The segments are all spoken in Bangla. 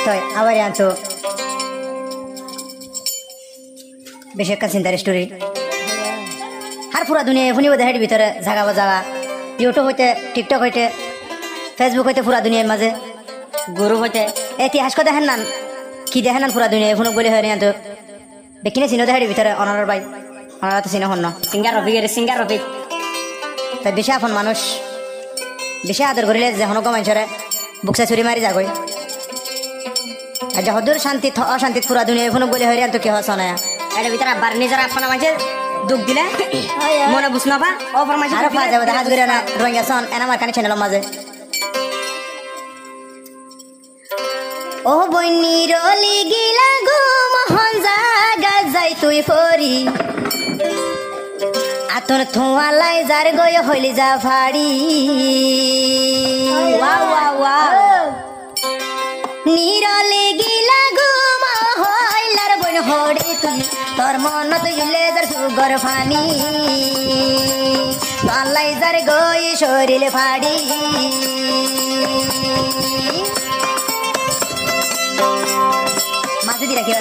তাই আবার আনছো বেশি একটা চিন্তার স্টোরি আর পুরা দুনিয়া শুনিব দেখার ভিতরে জাগা বাজাগা ইউটিউব হইতে টিকটক হইতে ফেসবুক হইতে পুরা দুনিয়ার মাঝে গুরু হইতে ইতিহাস কথা দেখেন নান কি দেখেন নান পুরা দুনিয়া শুনুক বলে হয় তো বেকিনে চিনো দেখার ভিতরে অনার ভাই অনারা তো চিনো হন সিঙ্গার রফিক তাই বেশি আপন মানুষ বেশি আদর করিলে যে হনক মানুষরে বুকসা চুরি মারি যাগই আর যে হদুর শান্তি অশান্তিত পুরা দুনিয়া শুনুক বলে হয় তো কি হস না এর ভিতরে আবার নিজের আপনা মাঝে দুঃখ দিলে মনে বুঝ না পা অফার মাঝে আরো ফাজ যাবে হাজ করে না রোহিঙ্গা সন এনা আমার কানে চ্যানেল মাঝে ও বইনি রলি গিলা গো মহন জাগা যাই তুই ফরি আতর থোয়ালাই যার গয় হইলি যা ফাড়ি ওয়া ওয়া ওয়া নিরলে গিলা গো মহইলার বইন হড়ি তুই তোর মন তুইলে যার সুগর ফানি পালাই যার গই শরীরে ফাড়ি মাঝে দি রাখি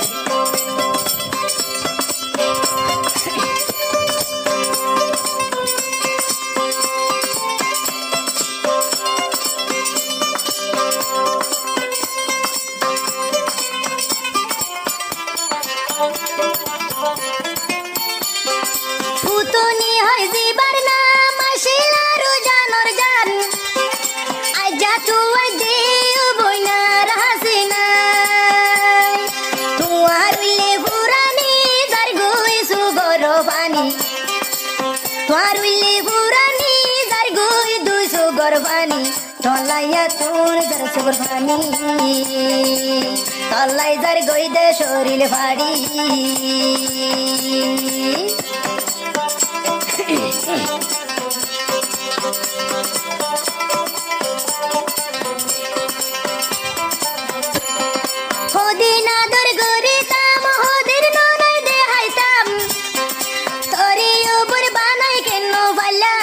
ফুতুনি হয় জিবার নাম আসিলারু জানর জান আজা তুই দেও বইনা রাসিনা তুয়ার লে পুরানি যার গই সুগর পানি তুয়ার লে পুরানি যার গই দুই সুগর পানি তলাইয়া তোর যার সুগর পানি তলাই যার গই দে শরীরে ফাড়ি হদিন আদর করিতাম হদিন ননাই দেখাইতাম তোরে উপর বানাই কেন পাইলাম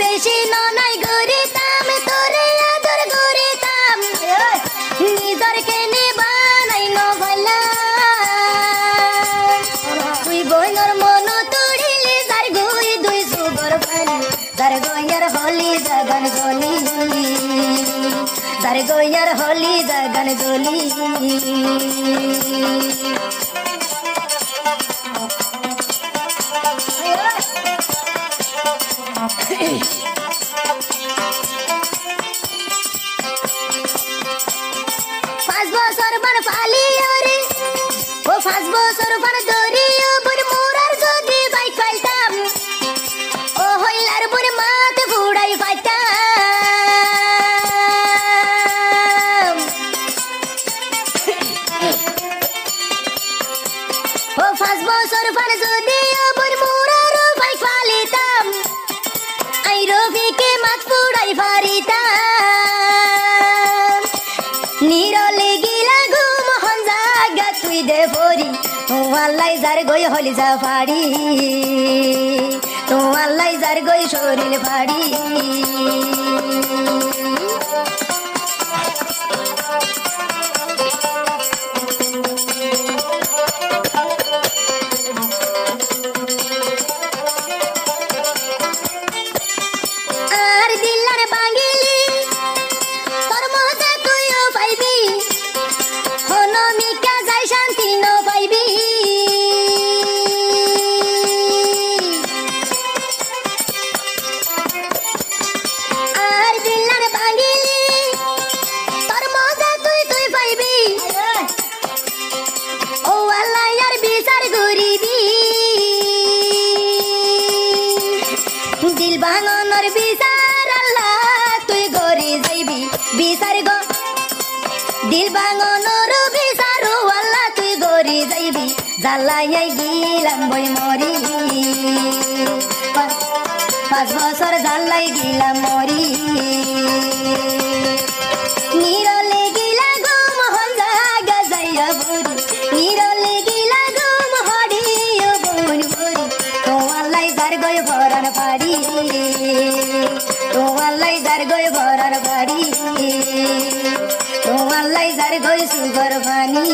বেশি ননাই করিতাম তোরে আদর করিতাম নিজর কেনে বানাই ন পাইলাম তুই বইনর মন তুড়িলে যার গই দুই সুগর পানি যার গইয়ার হলি জাগান গলি যার গইয়ার হলি জাগান গলি পাঁচ বছর বার পালি ওরে ও 5 বছর বার ধরি বুড় মোরার যদি বাইক পাইতাম ও হইলার বুড় মাতে ফুড়াই পাইতাম ও 5 বছর বার যদি বুড় মোরার বাইক পালিতাম আই রফিকে মাত ফুড়াই পারিতাম নিরলে গিলা গো মহন জাগা তুই দে ফরি তোমালাই যার গই হলি যা ফাড়ি তোমালাই যার গই শরীর ফাড়ি আর দিলার বাঙ্গিলি তোর মজা তুইও পাইবি হনমিকা যাই শান্তি ন পাইবি আর দিলার বাঙ্গিলি তোর মজা তুই পাইবি ও আল্লাহ আর বিচার করিবি দিল ভাঙনের বিচার আল্লাহ তুই গরি যাইবি বিচার গো দিল ভাঙনের বিচার আল্লাহ তুই গরি যাইবি জ্বালাইয়াই গিলাম বই মরি 5 বছর জ্বালাই গিলাম মরি নিরলে গিলা গো মহন জাগা যাইয়া বুড়ি নিরলে গিলা গো মহড়ি ও বোন বুড়ি তোমার লাই যার গো গই ভরার বাড়ি তোমার লাই যার গই ভরার বাড়ি তোমার লাই যার গই সুগর পানি